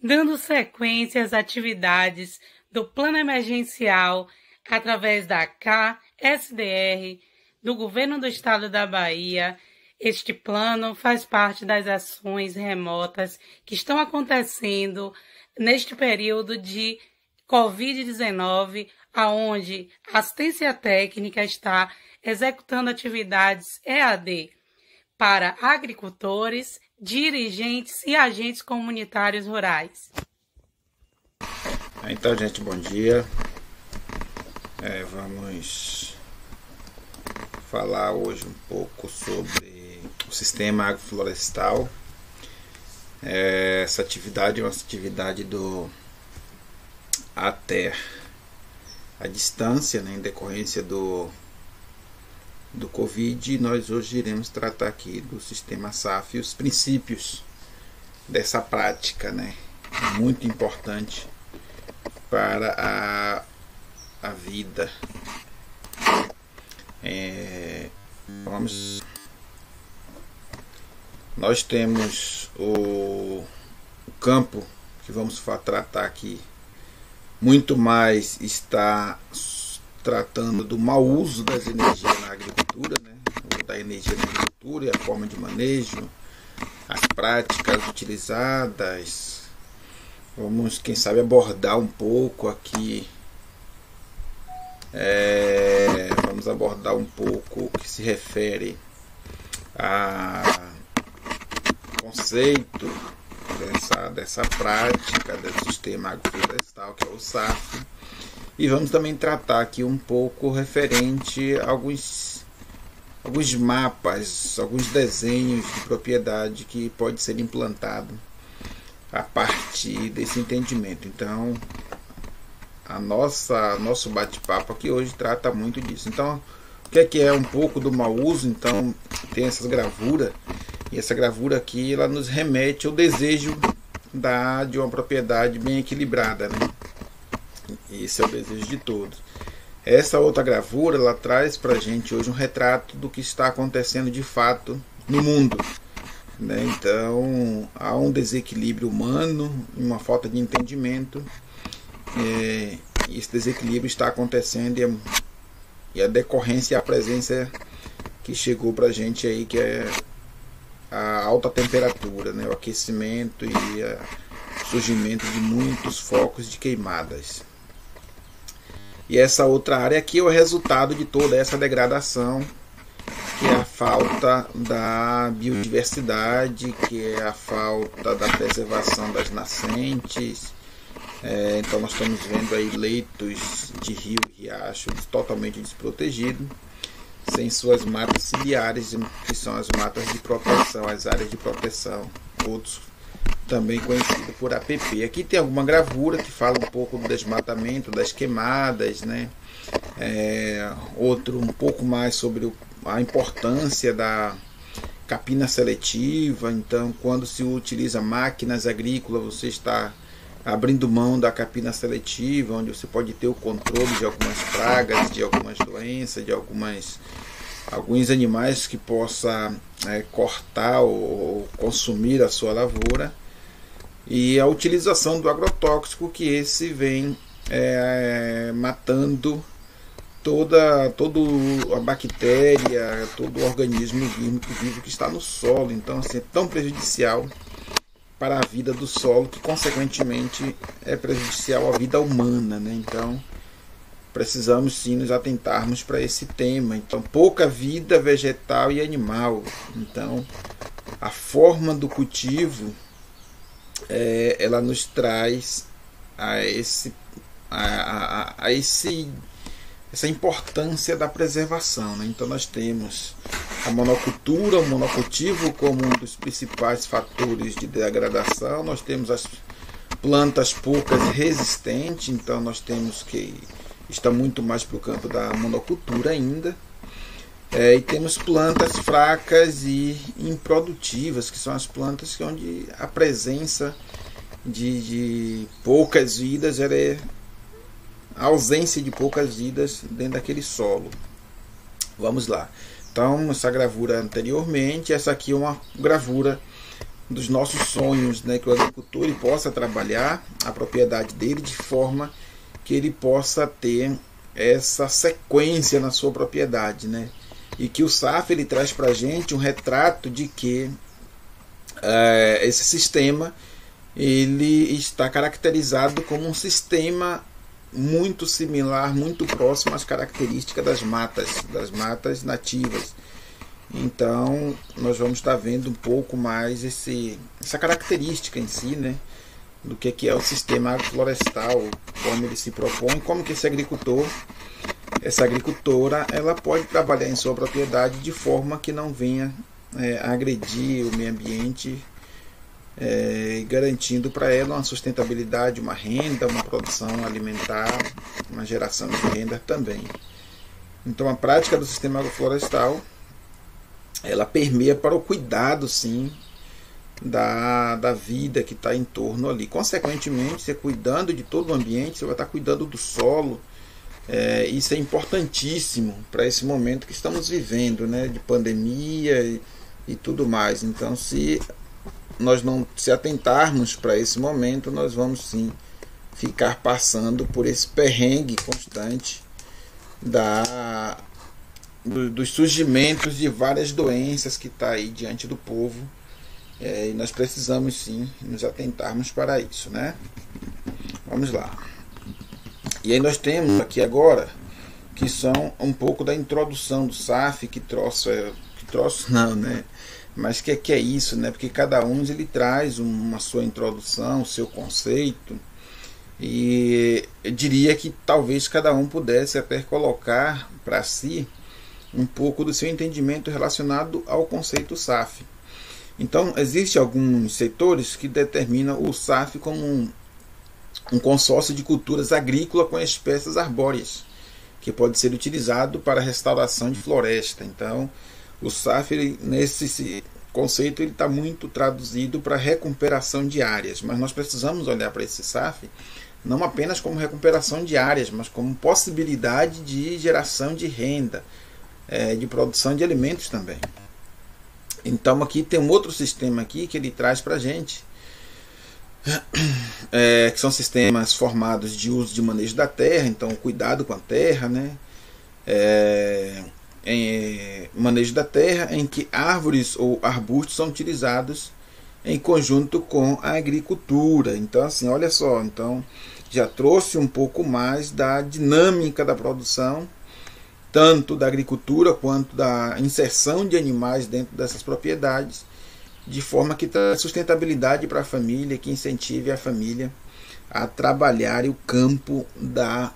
dando sequência às atividades do Plano Emergencial através da KSDR, do Governo do Estado da Bahia. Este plano faz parte das ações remotas que estão acontecendo neste período de Covid-19, onde a assistência técnica está executando atividades EAD para agricultores, dirigentes e agentes comunitários rurais. Então, gente, bom dia. Vamos falar hoje um pouco sobre o sistema agroflorestal. Essa atividade é uma atividade do ATER à distância, né, em decorrência do Covid. Nós hoje iremos tratar aqui do sistema SAF e os princípios dessa prática, né, muito importante para a vida. Nós temos o campo que vamos tratar aqui, muito mais está tratando do mau uso das energias na agricultura, né? Da energia na agricultura e a forma de manejo, as práticas utilizadas. Vamos, quem sabe, abordar um pouco aqui, vamos abordar um pouco o que se refere a conceito dessa prática do sistema agroflorestal, que é o SAF, e vamos também tratar aqui um pouco referente a alguns mapas, alguns desenhos de propriedade que pode ser implantado a partir desse entendimento. Então, nosso bate-papo aqui hoje trata muito disso. Então, o que é um pouco do mau uso? Então, tem essas gravuras, e essa gravura aqui ela nos remete ao desejo de uma propriedade bem equilibrada, né? Esse é o desejo de todos. Essa outra gravura ela traz para a gente hoje um retrato do que está acontecendo de fato no mundo, né? Então, há um desequilíbrio humano, uma falta de entendimento, e esse desequilíbrio está acontecendo, e a decorrência é a presença que chegou para a gente aí, que é a alta temperatura, né? O aquecimento e o surgimento de muitos focos de queimadas. E essa outra área aqui é o resultado de toda essa degradação, que é a falta da biodiversidade, que é a falta da preservação das nascentes. Então nós estamos vendo aí leitos de rio e riacho totalmente desprotegidos, sem suas matas ciliares, que são as matas de proteção, as áreas de proteção, outros também conhecido por APP. Aqui tem alguma gravura que fala um pouco do desmatamento, das queimadas, né? Outro um pouco mais sobre a importância da capina seletiva. Então, quando se utiliza máquinas agrícolas, você está abrindo mão da capina seletiva, onde você pode ter o controle de algumas pragas, de algumas doenças, de alguns animais que possa cortar ou consumir a sua lavoura. E a utilização do agrotóxico, que esse vem matando toda a bactéria, todo o organismo vivo que está no solo. Então, assim, é tão prejudicial para a vida do solo, que consequentemente é prejudicial à vida humana, né? Então, precisamos sim nos atentarmos para esse tema. Então, pouca vida vegetal e animal. Então, a forma do cultivo, ela nos traz essa importância da preservação, né? Então, nós temos a monocultura, o monocultivo como um dos principais fatores de degradação. Nós temos as plantas poucas resistentes, então nós temos que está muito mais para o campo da monocultura ainda. E temos plantas fracas e improdutivas, que são as plantas onde a presença de poucas vidas, a ausência de poucas vidas dentro daquele solo. Vamos lá. Então, essa gravura anteriormente, essa aqui é uma gravura dos nossos sonhos, né? Que o agricultor ele possa trabalhar a propriedade dele de forma que ele possa ter essa sequência na sua propriedade, né? E que o SAF ele traz para a gente um retrato de que esse sistema ele está caracterizado como um sistema muito similar, muito próximo às características das matas nativas. Então nós vamos estar vendo um pouco mais essa característica em si, né, do que é o sistema agroflorestal, como ele se propõe, como que esse agricultor, essa agricultora, ela pode trabalhar em sua propriedade de forma que não venha agredir o meio ambiente, garantindo para ela uma sustentabilidade, uma renda, uma produção alimentar, uma geração de renda também. Então a prática do sistema agroflorestal ela permeia para o cuidado, sim, da vida que está em torno ali. Consequentemente, você cuidando de todo o ambiente, você vai estar cuidando do solo. Isso é importantíssimo para esse momento que estamos vivendo, né, de pandemia e tudo mais. Então, se nós não se atentarmos para esse momento, nós vamos sim ficar passando por esse perrengue constante dos surgimentos de várias doenças que está aí diante do povo, e nós precisamos sim nos atentarmos para isso, né? Vamos lá. E aí nós temos aqui agora que são um pouco da introdução do SAF, que troço não, né? Mas que é isso, né? Porque cada um ele traz uma sua introdução, o seu conceito, e eu diria que talvez cada um pudesse até colocar para si um pouco do seu entendimento relacionado ao conceito SAF. Então, existem alguns setores que determinam o SAF como um consórcio de culturas agrícolas com espécies arbóreas, que pode ser utilizado para a restauração de floresta. Então, o SAF, nesse conceito, ele está muito traduzido para recuperação de áreas, mas nós precisamos olhar para esse SAF não apenas como recuperação de áreas, mas como possibilidade de geração de renda, de produção de alimentos também. Então aqui tem um outro sistema aqui que ele traz para a gente, que são sistemas formados de uso de manejo da terra, então cuidado com a terra, né? Manejo da terra em que árvores ou arbustos são utilizados em conjunto com a agricultura. Então assim, olha só, então já trouxe um pouco mais da dinâmica da produção, tanto da agricultura quanto da inserção de animais dentro dessas propriedades, de forma que traz sustentabilidade para a família, que incentive a família a trabalhar o campo da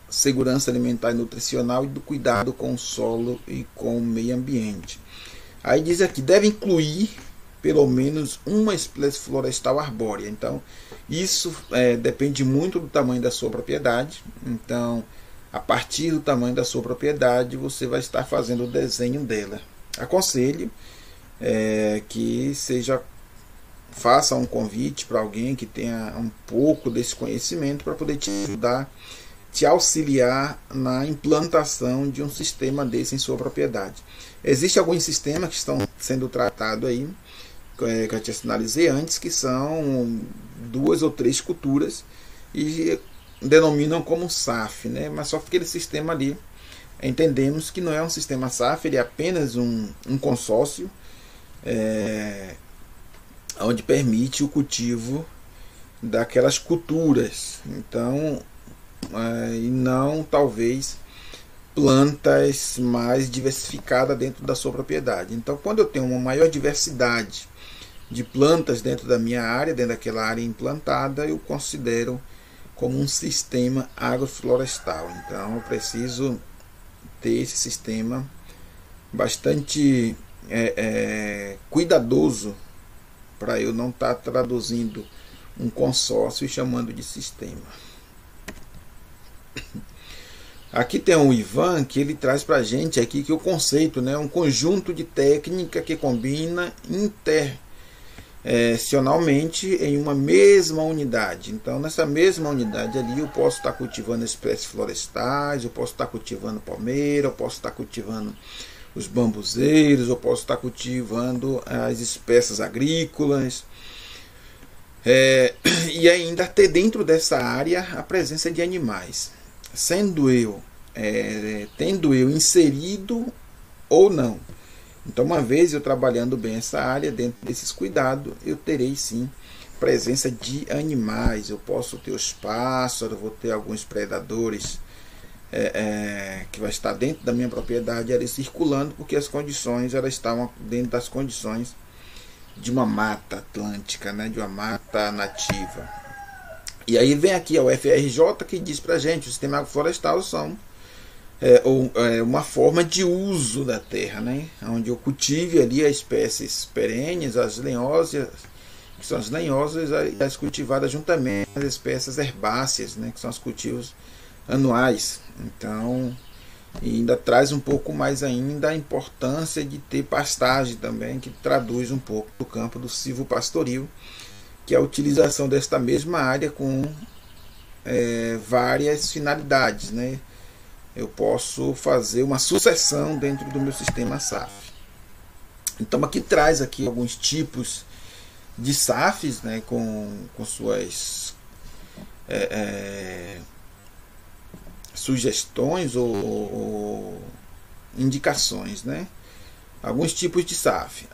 segurança alimentar e nutricional e do cuidado com o solo e com o meio ambiente. Aí diz aqui, deve incluir pelo menos uma espécie florestal arbórea. Então, isso depende muito do tamanho da sua propriedade. Então, a partir do tamanho da sua propriedade, você vai estar fazendo o desenho dela. Aconselho que faça um convite para alguém que tenha um pouco desse conhecimento para poder te ajudar, te auxiliar na implantação de um sistema desse em sua propriedade. Existem alguns sistemas que estão sendo tratados aí, que eu te sinalizei antes, que são 2 ou 3 culturas e denominam como SAF, né? Mas só que aquele sistema ali, entendemos que não é um sistema SAF, ele é apenas um consórcio, onde permite o cultivo daquelas culturas. Então, e não talvez plantas mais diversificadas dentro da sua propriedade. Então, quando eu tenho uma maior diversidade de plantas dentro da minha área, dentro daquela área implantada, eu considero como um sistema agroflorestal. Então eu preciso ter esse sistema bastante cuidadoso para eu não estar traduzindo um consórcio e chamando de sistema. Aqui tem o Ivan, que ele traz para a gente aqui que o conceito, né, um conjunto de técnica que combina internacionalmente em uma mesma unidade. Então, nessa mesma unidade ali, eu posso estar cultivando espécies florestais, eu posso estar cultivando palmeira, eu posso estar cultivando os bambuzeiros, eu posso estar cultivando as espécies agrícolas, e ainda ter dentro dessa área a presença de animais, tendo eu inserido ou não. Então, uma vez eu trabalhando bem essa área, dentro desses cuidados, eu terei sim presença de animais. Eu posso ter os pássaros, vou ter alguns predadores que vai estar dentro da minha propriedade ali circulando, porque as condições elas estavam dentro das condições de uma mata atlântica, né, de uma mata nativa. E aí vem aqui a UFRJ que diz pra gente: o sistema agroflorestal são uma forma de uso da terra, né, onde eu cultive ali as espécies perenes, as lenhosas, que são as lenhosas, e as cultivadas juntamente as espécies herbáceas, né, que são os cultivos anuais. Então, ainda traz um pouco mais ainda a importância de ter pastagem também, que traduz um pouco do campo do silvopastoril, que é a utilização desta mesma área com várias finalidades, né? Eu posso fazer uma sucessão dentro do meu sistema SAF. Então aqui traz aqui alguns tipos de SAFs, né, com suas sugestões ou indicações, né? Alguns tipos de SAF: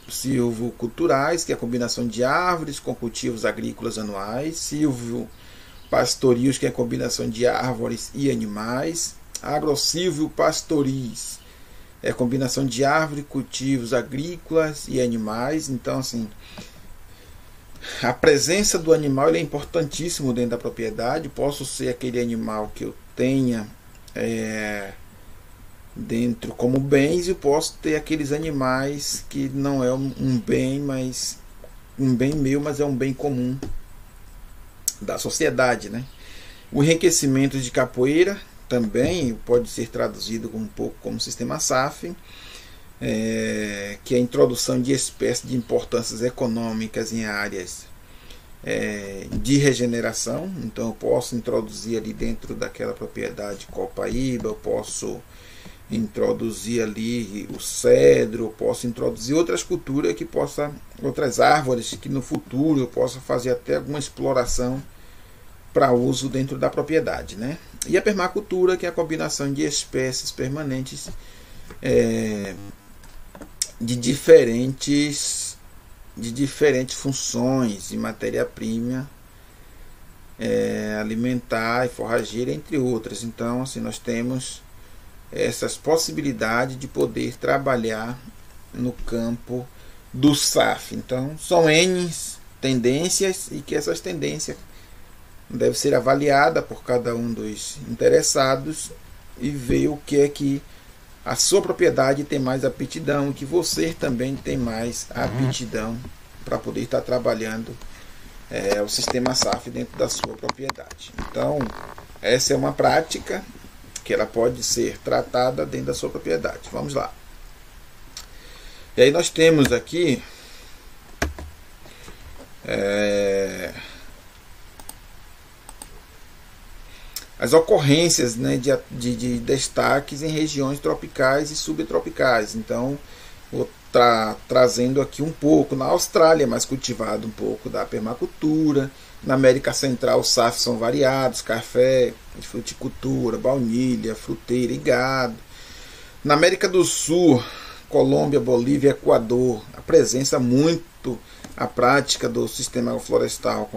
silvoculturais, que é a combinação de árvores com cultivos agrícolas anuais; silvopastoris, que é a combinação de árvores e animais; agrosilvopastoris, é a combinação de árvore, cultivos agrícolas e animais. Então, assim, a presença do animal é importantíssimo dentro da propriedade. Posso ser aquele animal que eu tenha dentro como bens, e posso ter aqueles animais que não é um bem, mas um bem meu, mas é um bem comum da sociedade, né? O enriquecimento de capoeira também pode ser traduzido um pouco como sistema SAF, que é a introdução de espécies de importâncias econômicas em áreas de regeneração. Então eu posso introduzir ali dentro daquela propriedade copaíba, eu posso introduzir ali o cedro, eu posso introduzir outras culturas outras árvores que no futuro eu possa fazer até alguma exploração para uso dentro da propriedade, né? E a permacultura, que é a combinação de espécies permanentes de diferentes funções e matéria-prima alimentar e forrageira, entre outras. Então, assim, nós temos essas possibilidades de poder trabalhar no campo do SAF. Então, são N tendências, e que essas tendências devem ser avaliadas por cada um dos interessados e ver o que é que a sua propriedade tem mais aptidão, que você também tem mais aptidão para poder estar trabalhando o sistema SAF dentro da sua propriedade. Então, essa é uma prática que ela pode ser tratada dentro da sua propriedade. Vamos lá. E aí nós temos aqui as ocorrências, né, de destaques em regiões tropicais e subtropicais. Então, vou trazendo aqui um pouco. Na Austrália é mais cultivado um pouco da permacultura. Na América Central os SAFs são variados: café, fruticultura, baunilha, fruteira e gado. Na América do Sul, Colômbia, Bolívia, Equador, a presença muito, a prática do sistema agroflorestal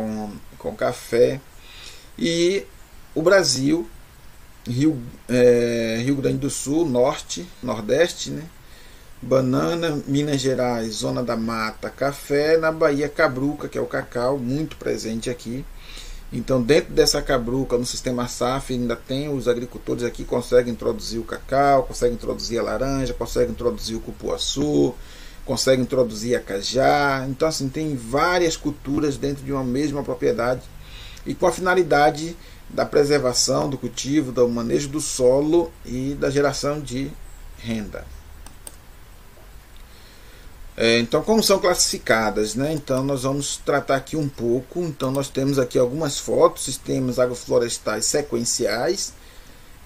com café. E o Brasil, Rio Grande do Sul, Norte, Nordeste, né? Banana, Minas Gerais, Zona da Mata, café. Na Bahia, cabruca, que é o cacau, muito presente aqui. Então, dentro dessa cabruca, no sistema SAF, ainda tem os agricultores aqui que conseguem introduzir o cacau, conseguem introduzir a laranja, conseguem introduzir o cupuaçu, conseguem introduzir a cajá. Então, assim, tem várias culturas dentro de uma mesma propriedade, e com a finalidade da preservação do cultivo, do manejo do solo e da geração de renda. Então, como são classificadas, né? Então, nós vamos tratar aqui um pouco. Então, nós temos aqui algumas fotos: sistemas agroflorestais sequenciais,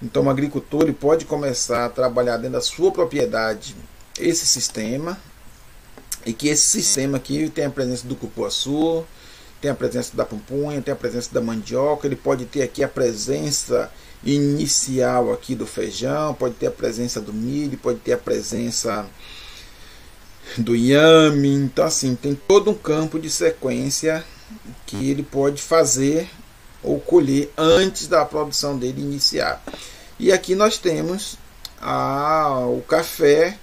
Então o agricultor ele pode começar a trabalhar dentro da sua propriedade esse sistema, e que esse sistema aqui tem a presença do cupuaçu, tem a presença da pupunha, tem a presença da mandioca, ele pode ter aqui a presença inicial aqui do feijão, pode ter a presença do milho, pode ter a presença do inhame. Então assim, tem todo um campo de sequência que ele pode fazer ou colher antes da produção dele iniciar. E aqui nós temos o café,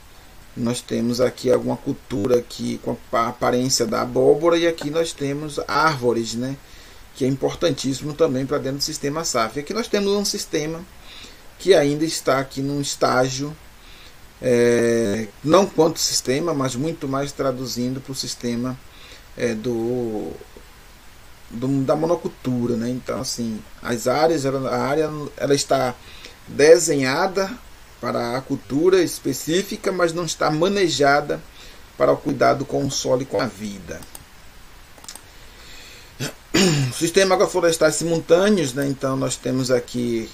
nós temos aqui alguma cultura aqui com a aparência da abóbora, e aqui nós temos árvores, né, que é importantíssimo também para dentro do sistema SAF. Aqui nós temos um sistema que ainda está aqui num estágio, não quanto sistema, mas muito mais traduzindo para o sistema da monocultura, né? Então assim, a área ela está desenhada para a cultura específica, mas não está manejada para o cuidado com o solo e com a vida. Sistema agroflorestais simultâneos, né? Então nós temos aqui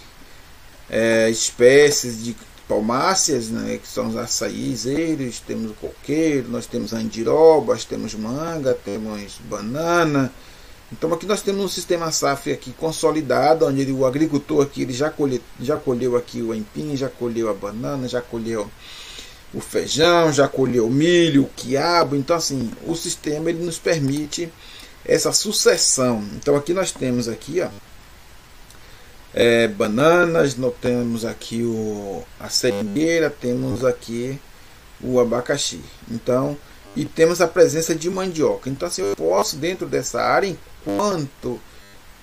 espécies de palmáceas, né? Que são os açaízeiros, temos o coqueiro, nós temos andirobas, temos manga, temos banana. Então aqui nós temos um sistema SAF aqui consolidado, onde o agricultor aqui ele já colheu aqui o aipim, já colheu a banana, já colheu o feijão, já colheu o milho, o quiabo. Então assim, o sistema ele nos permite essa sucessão. Então aqui nós temos aqui, ó, bananas, nós temos aqui a seringueira, temos aqui o abacaxi. Então, e temos a presença de mandioca. Então assim, eu posso dentro dessa área, enquanto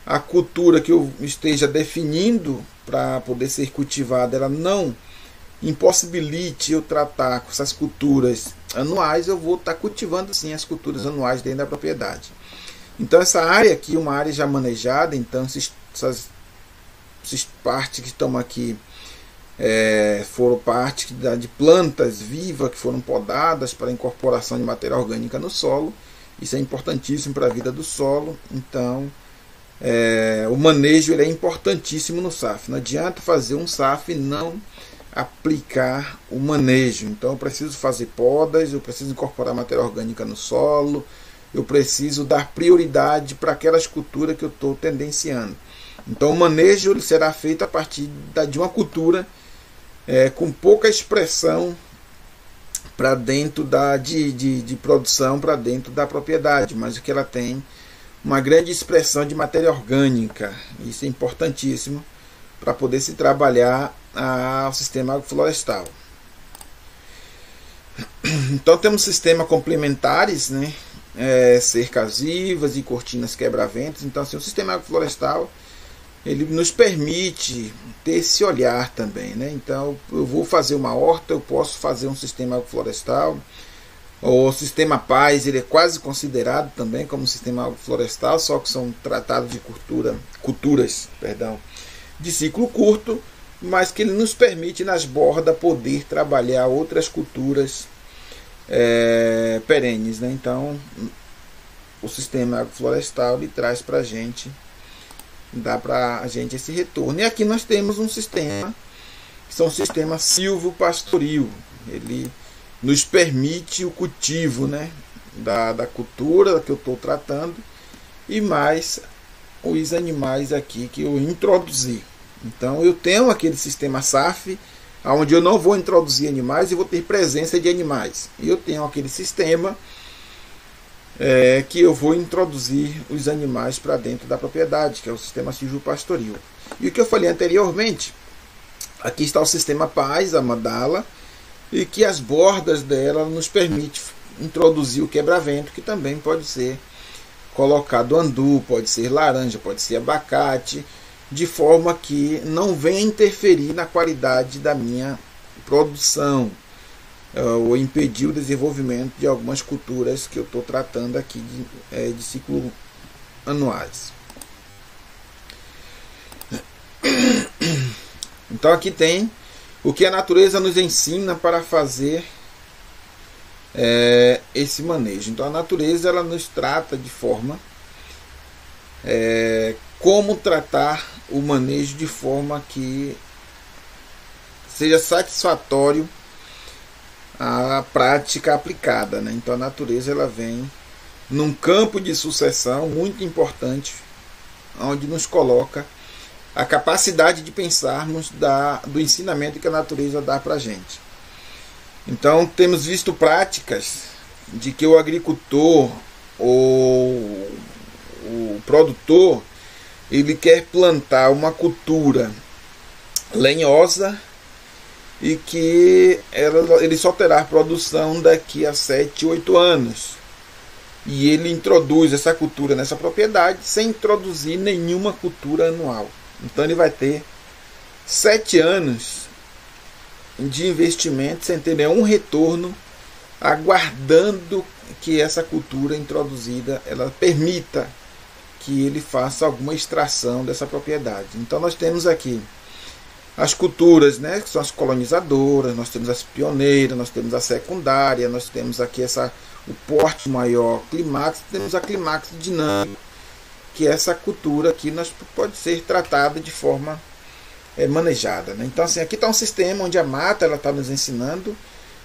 a cultura que eu esteja definindo para poder ser cultivada, ela não impossibilite eu tratar com essas culturas anuais, eu vou estar cultivando sim as culturas anuais dentro da propriedade. Então essa área aqui é uma área já manejada. Então essas partes que estão aqui foram parte de plantas vivas que foram podadas para incorporação de matéria orgânica no solo. Isso é importantíssimo para a vida do solo. Então o manejo ele é importantíssimo no SAF. Não adianta fazer um SAF e não aplicar o manejo. Então eu preciso fazer podas, eu preciso incorporar matéria orgânica no solo, eu preciso dar prioridade para aquelas culturas que eu estou tendenciando. Então o manejo ele será feito a partir de uma cultura com pouca expressão para dentro de produção, para dentro da propriedade, mas que ela tem uma grande expressão de matéria orgânica. Isso é importantíssimo para poder se trabalhar o sistema agroflorestal. Então temos sistemas complementares, né? Cercas vivas e cortinas quebra-ventos. Então assim, o sistema agroflorestal ele nos permite ter esse olhar também, né? Então eu vou fazer uma horta, eu posso fazer um sistema agroflorestal. O sistema PAS ele é quase considerado também como sistema agroflorestal, só que são tratados de culturas de ciclo curto, mas que ele nos permite nas bordas poder trabalhar outras culturas perenes, né? Então o sistema agroflorestal ele traz para a gente, dá para a gente esse retorno. E aqui nós temos um sistema que são um sistema silvopastoril. Ele nos permite o cultivo, né, da cultura que eu estou tratando e mais os animais aqui que eu introduzi. Então eu tenho aquele sistema SAF onde eu não vou introduzir animais e vou ter presença de animais. E eu tenho aquele sistema que eu vou introduzir os animais para dentro da propriedade, que é o sistema silvopastoril. E o que eu falei anteriormente, aqui está o sistema PAS, a mandala, e que as bordas dela nos permite introduzir o quebra-vento, que também pode ser colocado andu, pode ser laranja, pode ser abacate, de forma que não venha interferir na qualidade da minha produção, ou impedir o desenvolvimento de algumas culturas que eu estou tratando aqui de ciclo anuais. Então aqui tem o que a natureza nos ensina para fazer esse manejo. Então a natureza ela nos trata de forma como tratar o manejo de forma que seja satisfatório a prática aplicada, né? Então a natureza ela vem num campo de sucessão muito importante, onde nos coloca a capacidade de pensarmos do ensinamento que a natureza dá para a gente. Então temos visto práticas de que o agricultor ou o produtor ele quer plantar uma cultura lenhosa e que ele só terá produção daqui a 7, 8 anos. E ele introduz essa cultura nessa propriedade sem introduzir nenhuma cultura anual. Então ele vai ter 7 anos de investimento sem ter nenhum retorno, aguardando que essa cultura introduzida ela permita que ele faça alguma extração dessa propriedade. Então nós temos aqui as culturas, né, que são as colonizadoras, nós temos as pioneiras, nós temos a secundária, nós temos aqui o porte maior, clímax, temos a clímax dinâmico, que essa cultura aqui pode ser tratada de forma manejada, né? Então assim, aqui está um sistema onde a mata está nos ensinando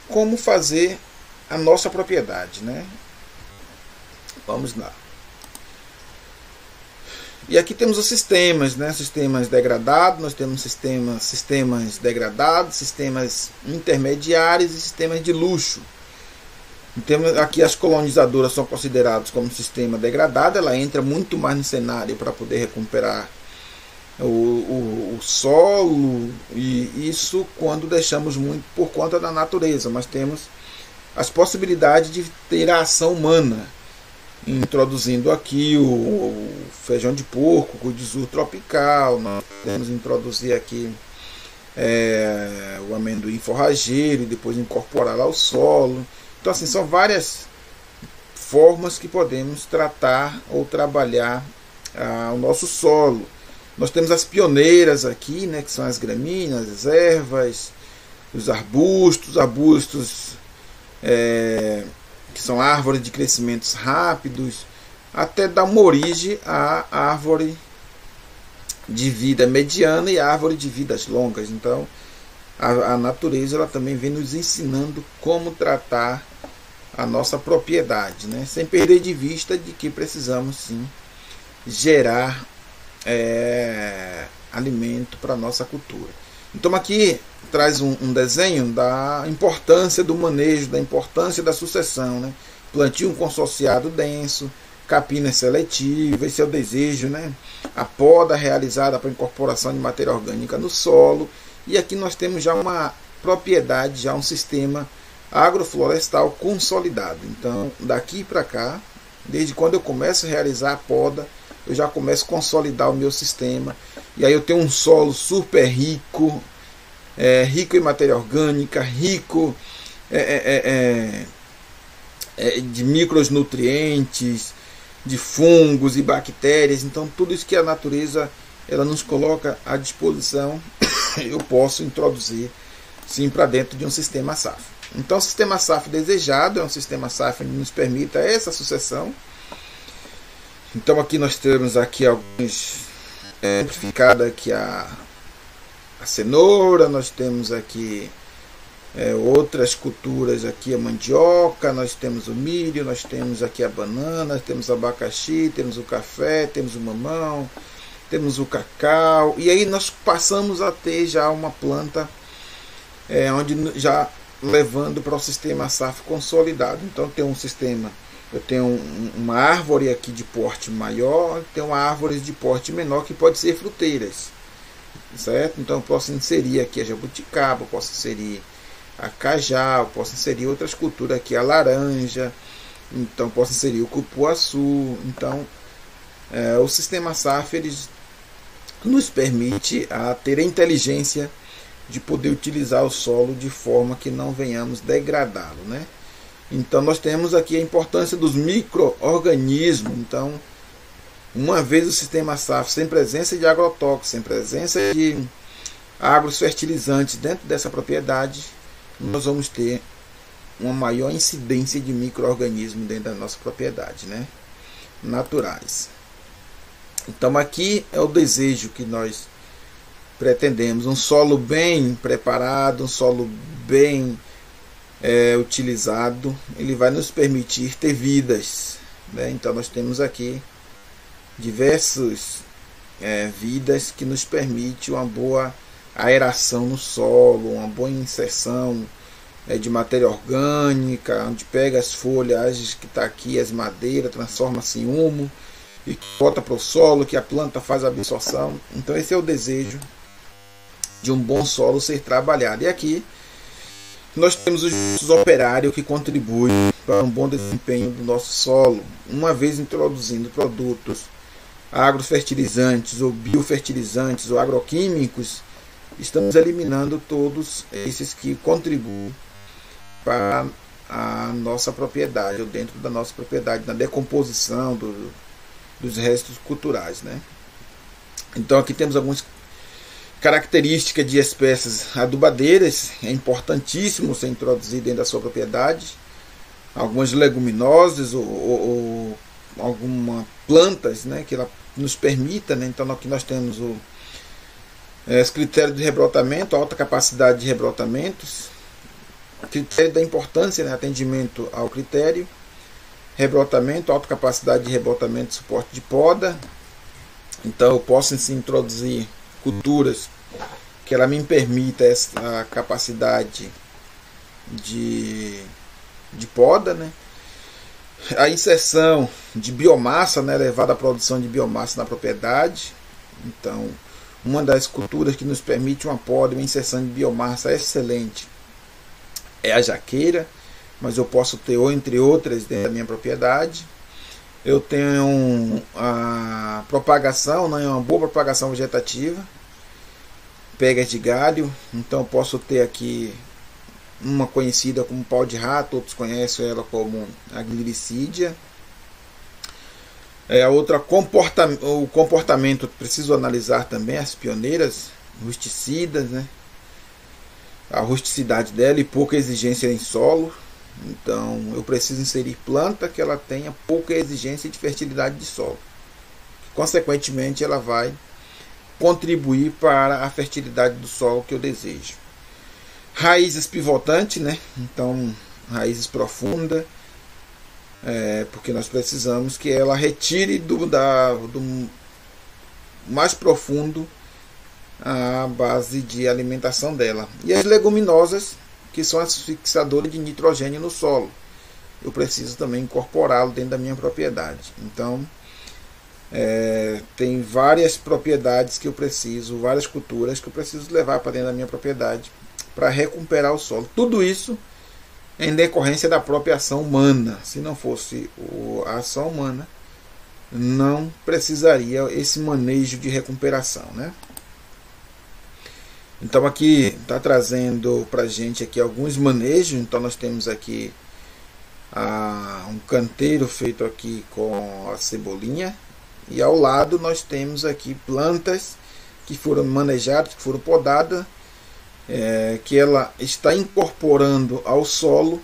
como fazer a nossa propriedade, né? Vamos lá. E aqui temos os sistemas, né? Sistemas degradados, nós temos sistemas degradados, sistemas intermediários e sistemas de luxo. Temos aqui as colonizadoras são consideradas como sistema degradado, ela entra muito mais no cenário para poder recuperar o solo, e isso quando deixamos muito por conta da natureza, mas temos as possibilidades de ter a ação humana, introduzindo aqui o feijão de porco, o kudzu tropical, nós podemos introduzir aqui o amendoim forrageiro e depois incorporá-lo ao solo. Então assim, são várias formas que podemos tratar ou trabalhar o nosso solo. Nós temos as pioneiras aqui, né, que são as gramíneas, as ervas, os arbustos que são árvores de crescimentos rápidos, até dar uma origem à árvore de vida mediana e à árvore de vidas longas. Então a natureza ela também vem nos ensinando como tratar a nossa propriedade, né? Sem perder de vista de que precisamos sim gerar alimento para a nossa cultura. Então aqui traz um desenho da importância do manejo, da importância da sucessão, né? Plantio consorciado denso, capina seletiva, esse é o desejo, né? A poda realizada para incorporação de matéria orgânica no solo. E aqui nós temos já uma propriedade, já um sistema agroflorestal consolidado. Então daqui para cá, desde quando eu começo a realizar a poda, eu já começo a consolidar o meu sistema. E aí eu tenho um solo super rico, rico em matéria orgânica, rico de micronutrientes, de fungos e bactérias. Então tudo isso que a natureza ela nos coloca à disposição, eu posso introduzir sim para dentro de um sistema SAF. Então o sistema SAF desejado é um sistema SAF que nos permita essa sucessão. Então aqui nós temos aqui alguns exemplificado aqui a cenoura, nós temos aqui outras culturas aqui, a mandioca, nós temos o milho, nós temos aqui a banana, temos o abacaxi, temos o café, temos o mamão, temos o cacau, e aí nós passamos a ter já uma planta onde já levando para o sistema SAF consolidado. Então tem um sistema, eu tenho uma árvore aqui de porte maior, tenho uma árvore de porte menor que pode ser fruteiras, certo? Então eu posso inserir aqui a jabuticaba, eu posso inserir a cajá, eu posso inserir outras culturas aqui, a laranja, então eu posso inserir o cupuaçu. Então o sistema SAF ele nos permite ter a inteligência de poder utilizar o solo de forma que não venhamos degradá-lo, né? Então nós temos aqui a importância dos micro-organismos. Então, uma vez o sistema SAF sem presença de agrotóxicos, sem presença de agrofertilizantes dentro dessa propriedade, nós vamos ter uma maior incidência de micro-organismos dentro da nossa propriedade, né? Naturais. Então aqui é o desejo que nós pretendemos. Um solo bem preparado, um solo bem utilizado, ele vai nos permitir ter vidas, né? Então nós temos aqui diversas vidas que nos permite uma boa aeração no solo, uma boa inserção de matéria orgânica, onde pega as folhas que está aqui, as madeiras, transforma-se em humo e volta para o solo, que a planta faz a absorção. Então esse é o desejo de um bom solo ser trabalhado. E aqui nós temos os operários que contribuem para um bom desempenho do nosso solo, uma vez introduzindo produtos agrofertilizantes ou biofertilizantes ou agroquímicos. Estamos eliminando todos esses que contribuem para a nossa propriedade, ou dentro da nossa propriedade, na decomposição dos restos culturais, né? Então aqui temos algumas características de espécies adubadeiras. É importantíssimo ser introduzido dentro da sua propriedade. Algumas leguminosas ou algumas plantas, né, que ela nos permita, né? Então aqui nós temos os critérios de rebrotamento, alta capacidade de rebrotamentos, critério da importância, né, atendimento ao critério, rebrotamento, alta capacidade de rebrotamento, suporte de poda. Então eu posso assim, introduzir culturas que ela me permita essa capacidade de poda, né? A inserção de biomassa, né, levada à produção de biomassa na propriedade. Então, uma das culturas que nos permite uma poda e uma inserção de biomassa excelente é a jaqueira, mas eu posso ter, entre outras, dentro da minha propriedade. Eu tenho a propagação, né, uma boa propagação vegetativa, pegas de galho. Então eu posso ter aqui uma conhecida como pau de rato, outros conhecem ela como a gliricídia. A outra, o comportamento, preciso analisar também as pioneiras rusticidas, né? A rusticidade dela e pouca exigência em solo. Então eu preciso inserir planta que ela tenha pouca exigência de fertilidade de solo. Consequentemente ela vai contribuir para a fertilidade do solo que eu desejo. Raízes pivotantes, né? Então raízes profundas, porque nós precisamos que ela retire do mais profundo a base de alimentação dela. E as leguminosas, que são as fixadoras de nitrogênio no solo, eu preciso também incorporá-lo dentro da minha propriedade. Então tem várias propriedades que eu preciso, várias culturas que eu preciso levar para dentro da minha propriedade para recuperar o solo. Tudo isso em decorrência da própria ação humana. Se não fosse a ação humana, não precisaria esse manejo de recuperação, né? Então aqui está trazendo para a gente aqui alguns manejos. Então nós temos aqui um canteiro feito aqui com a cebolinha, e ao lado nós temos aqui plantas que foram manejadas, que foram podadas, que ela está incorporando ao solo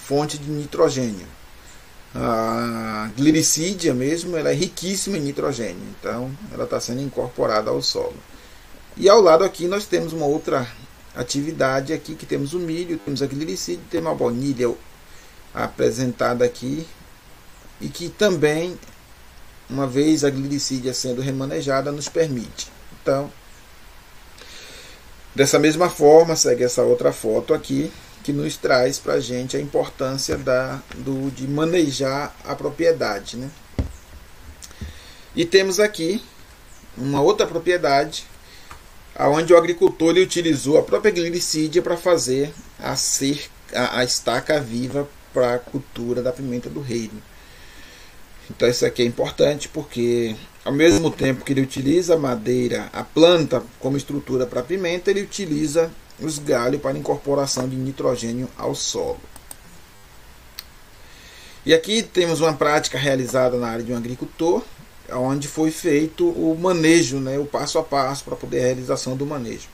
fonte de nitrogênio. A gliricídia mesmo, ela é riquíssima em nitrogênio, então ela está sendo incorporada ao solo. E ao lado aqui nós temos uma outra atividade aqui, que temos o milho, temos a gliricídia, temos a baunilha apresentada aqui, e que também, uma vez a gliricídia sendo remanejada, nos permite. Então, dessa mesma forma, segue essa outra foto aqui, que nos traz para a gente a importância de manejar a propriedade, né? E temos aqui uma outra propriedade, onde o agricultor ele utilizou a própria gliricídia para fazer a estaca viva para a cultura da pimenta do reino. Então isso aqui é importante porque, ao mesmo tempo que ele utiliza a madeira, a planta como estrutura para a pimenta, ele utiliza os galhos para incorporação de nitrogênio ao solo. E aqui temos uma prática realizada na área de um agricultor, onde foi feito o manejo, né, o passo a passo para poder a realização do manejo.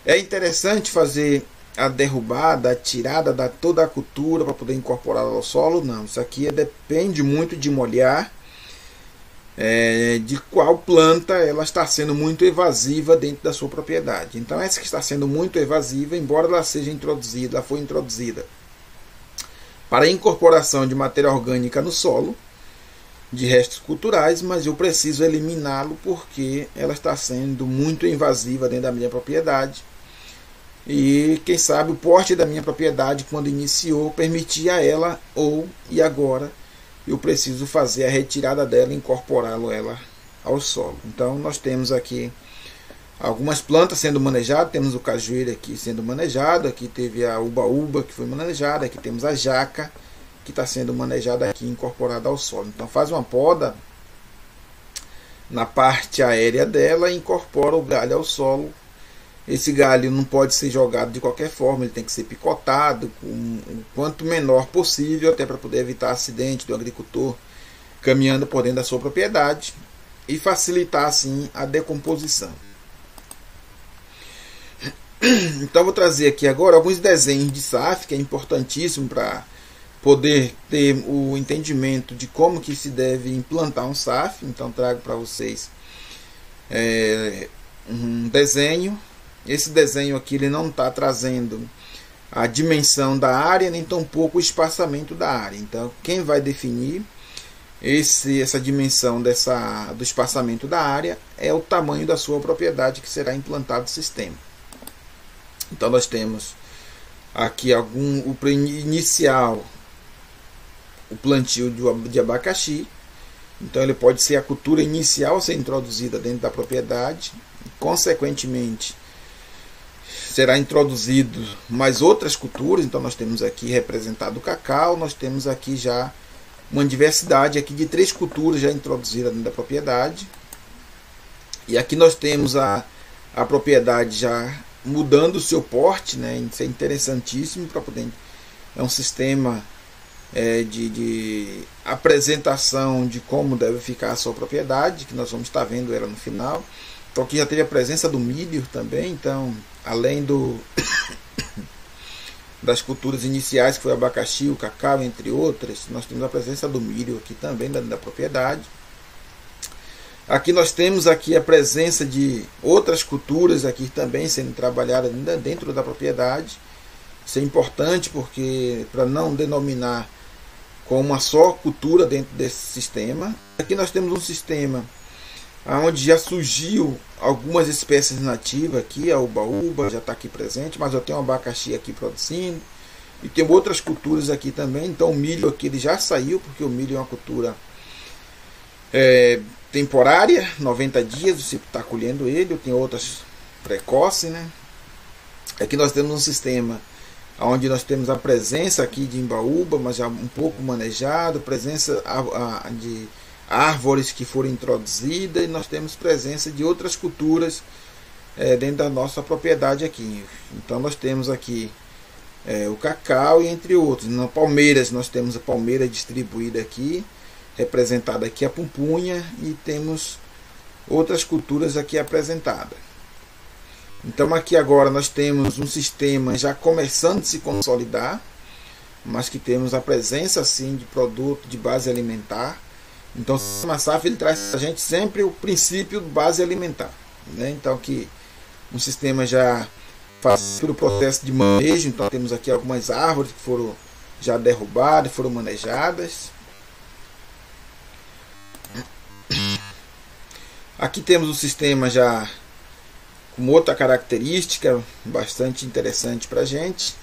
É interessante fazer a derrubada, a tirada da toda a cultura para poder incorporar ao solo? Não, isso aqui depende muito de molhar de qual planta ela está sendo muito evasiva dentro da sua propriedade. Então essa que está sendo muito evasiva, embora ela seja introduzida, ela foi introduzida para a incorporação de matéria orgânica no solo, de restos culturais, mas eu preciso eliminá-lo porque ela está sendo muito invasiva dentro da minha propriedade. E quem sabe o porte da minha propriedade, quando iniciou, permitia ela, e agora eu preciso fazer a retirada dela e incorporá-la ao solo. Então nós temos aqui algumas plantas sendo manejadas, temos o cajueiro aqui sendo manejado, aqui teve a ubaúba que foi manejada, aqui temos a jaca que está sendo manejada aqui, incorporada ao solo. Então faz uma poda na parte aérea dela e incorpora o galho ao solo. Esse galho não pode ser jogado de qualquer forma, ele tem que ser picotado o quanto menor possível, até para poder evitar acidente do agricultor caminhando por dentro da sua propriedade e facilitar assim a decomposição. Então vou trazer aqui agora alguns desenhos de SAF, que é importantíssimo para poder ter o entendimento de como que se deve implantar um SAF. Então trago para vocês um desenho. Esse desenho aqui ele não está trazendo a dimensão da área, nem tampouco o espaçamento da área. Então quem vai definir essa dimensão do espaçamento da área é o tamanho da sua propriedade que será implantado o sistema. Então nós temos aqui o inicial, o plantio de abacaxi. Então ele pode ser a cultura inicial a ser introduzida dentro da propriedade. Consequentemente será introduzido mais outras culturas. Então nós temos aqui representado o cacau. Nós temos aqui já uma diversidade aqui de 3 culturas já introduzidas dentro da propriedade. E aqui nós temos a propriedade já mudando o seu porte, né? Isso é interessantíssimo para poder. É um sistema de apresentação de como deve ficar a sua propriedade, que nós vamos estar vendo ela no final. Então aqui já teve a presença do milho também. Então, além das culturas iniciais, que foi o abacaxi, o cacau, entre outras, nós temos a presença do milho aqui também dentro da propriedade. Aqui nós temos aqui a presença de outras culturas aqui também sendo trabalhadas dentro da propriedade. Isso é importante porque para não denominar com uma só cultura dentro desse sistema. Aqui nós temos um sistema onde já surgiu algumas espécies nativas aqui, a ubaúba já está aqui presente, mas eu tenho um abacaxi aqui produzindo e tem outras culturas aqui também. Então o milho aqui ele já saiu, porque o milho é uma cultura temporária, 90 dias você está colhendo ele. Tem outras precoces, né? Aqui nós temos um sistema onde nós temos a presença aqui de imbaúba, mas já um pouco manejado, presença de árvores que foram introduzidas, e nós temos presença de outras culturas dentro da nossa propriedade aqui. Então nós temos aqui o cacau e entre outros. Na palmeiras nós temos a palmeira distribuída aqui, representada aqui a pupunha, e temos outras culturas aqui apresentadas. Então aqui agora nós temos um sistema já começando a se consolidar, mas que temos a presença assim de produto de base alimentar. Então o sistema SAF ele traz a gente sempre o princípio de base alimentar, né? Então aqui um sistema já faz pelo processo de manejo. Então temos aqui algumas árvores que foram já derrubadas, foram manejadas. Aqui temos o sistema já com outra característica bastante interessante para a gente.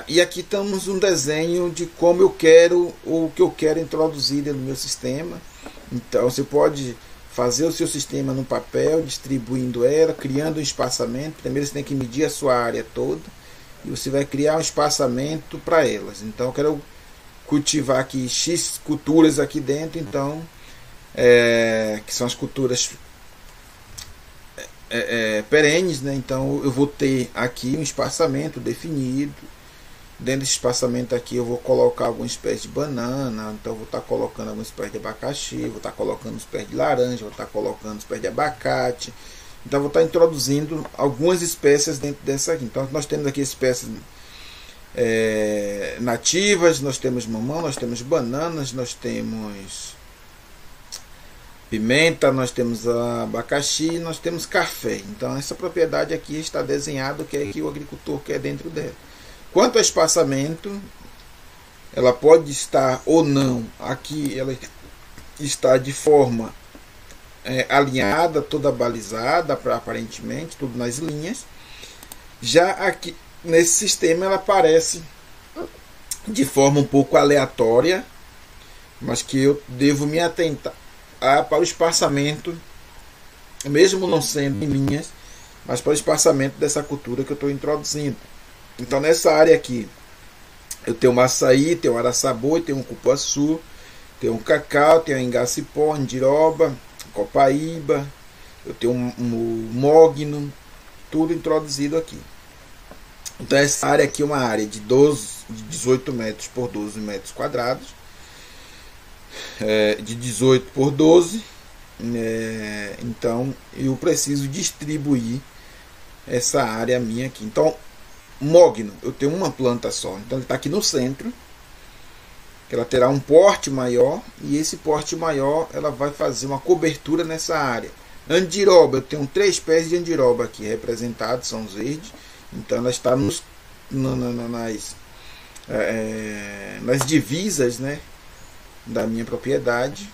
E aqui temos um desenho de como eu quero, ou o que eu quero introduzir no meu sistema. Então você pode fazer o seu sistema no papel, distribuindo ela, criando um espaçamento. Primeiro você tem que medir a sua área toda e você vai criar um espaçamento para elas. Então eu quero cultivar aqui X culturas aqui dentro, então que são as culturas perenes, né? Então eu vou ter aqui um espaçamento definido. Dentro desse espaçamento aqui eu vou colocar alguns pés de banana, então eu vou estar colocando alguns pés de abacaxi, vou estar colocando os pés de laranja, vou estar colocando os pés de abacate. Então eu vou estar introduzindo algumas espécies dentro dessa aqui. Então nós temos aqui espécies nativas, nós temos mamão, nós temos bananas, nós temos pimenta, nós temos abacaxi, nós temos café. Então essa propriedade aqui está desenhado o que é que o agricultor quer dentro dela. Quanto ao espaçamento, ela pode estar ou não, aqui ela está de forma alinhada, toda balizada, aparentemente, tudo nas linhas. Já aqui nesse sistema ela aparece de forma um pouco aleatória, mas que eu devo me atentar para o espaçamento, mesmo não sendo em linhas, mas para o espaçamento dessa cultura que eu estou introduzindo. Então nessa área aqui eu tenho um açaí, tenho um araçaboi, tenho um cupuaçu, tenho um cacau, tenho um ingacipó, andiroba, copaíba, eu tenho um mogno, tudo introduzido aqui. Então essa área aqui é uma área de 18 metros por 12 metros quadrados, de 18 por 12. Então eu preciso distribuir essa área minha aqui. Então mogno, eu tenho uma planta só, então ele está aqui no centro, que ela terá um porte maior, e esse porte maior ela vai fazer uma cobertura nessa área. Andiroba, eu tenho 3 pés de andiroba aqui representados, são os verdes, então ela está nas divisas, né, da minha propriedade.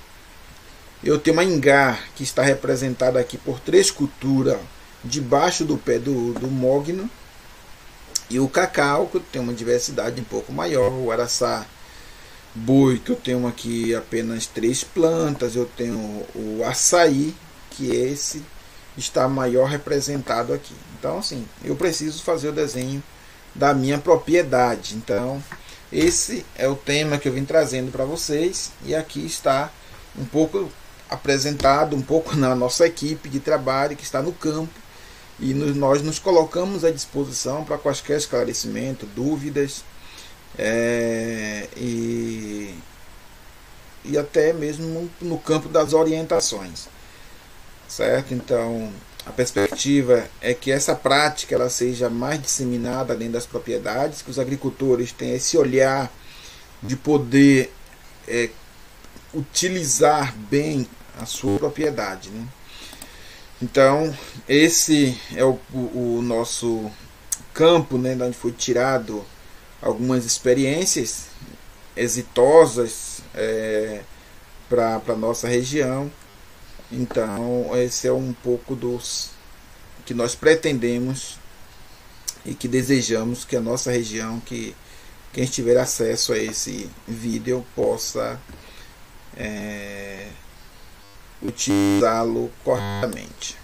Eu tenho uma ingá que está representada aqui por 3 culturas debaixo do pé do mogno, e o cacau, que eu tenho uma diversidade um pouco maior, o araçá boi, que eu tenho aqui apenas 3 plantas, eu tenho o açaí, que esse está maior representado aqui. Então assim, eu preciso fazer o desenho da minha propriedade. Então esse é o tema que eu vim trazendo para vocês, e aqui está um pouco apresentado, um pouco na nossa equipe de trabalho que está no campo, e nós nos colocamos à disposição para quaisquer esclarecimentos, dúvidas, e até mesmo no campo das orientações, certo? Então a perspectiva é que essa prática ela seja mais disseminada dentro das propriedades, que os agricultores tenham esse olhar de poder utilizar bem a sua propriedade, né? Então esse é o nosso campo, né, onde foi tirado algumas experiências exitosas para a nossa região. Então esse é um pouco dos que nós pretendemos e que desejamos que a nossa região, que quem tiver acesso a esse vídeo possa utilizá-lo corretamente.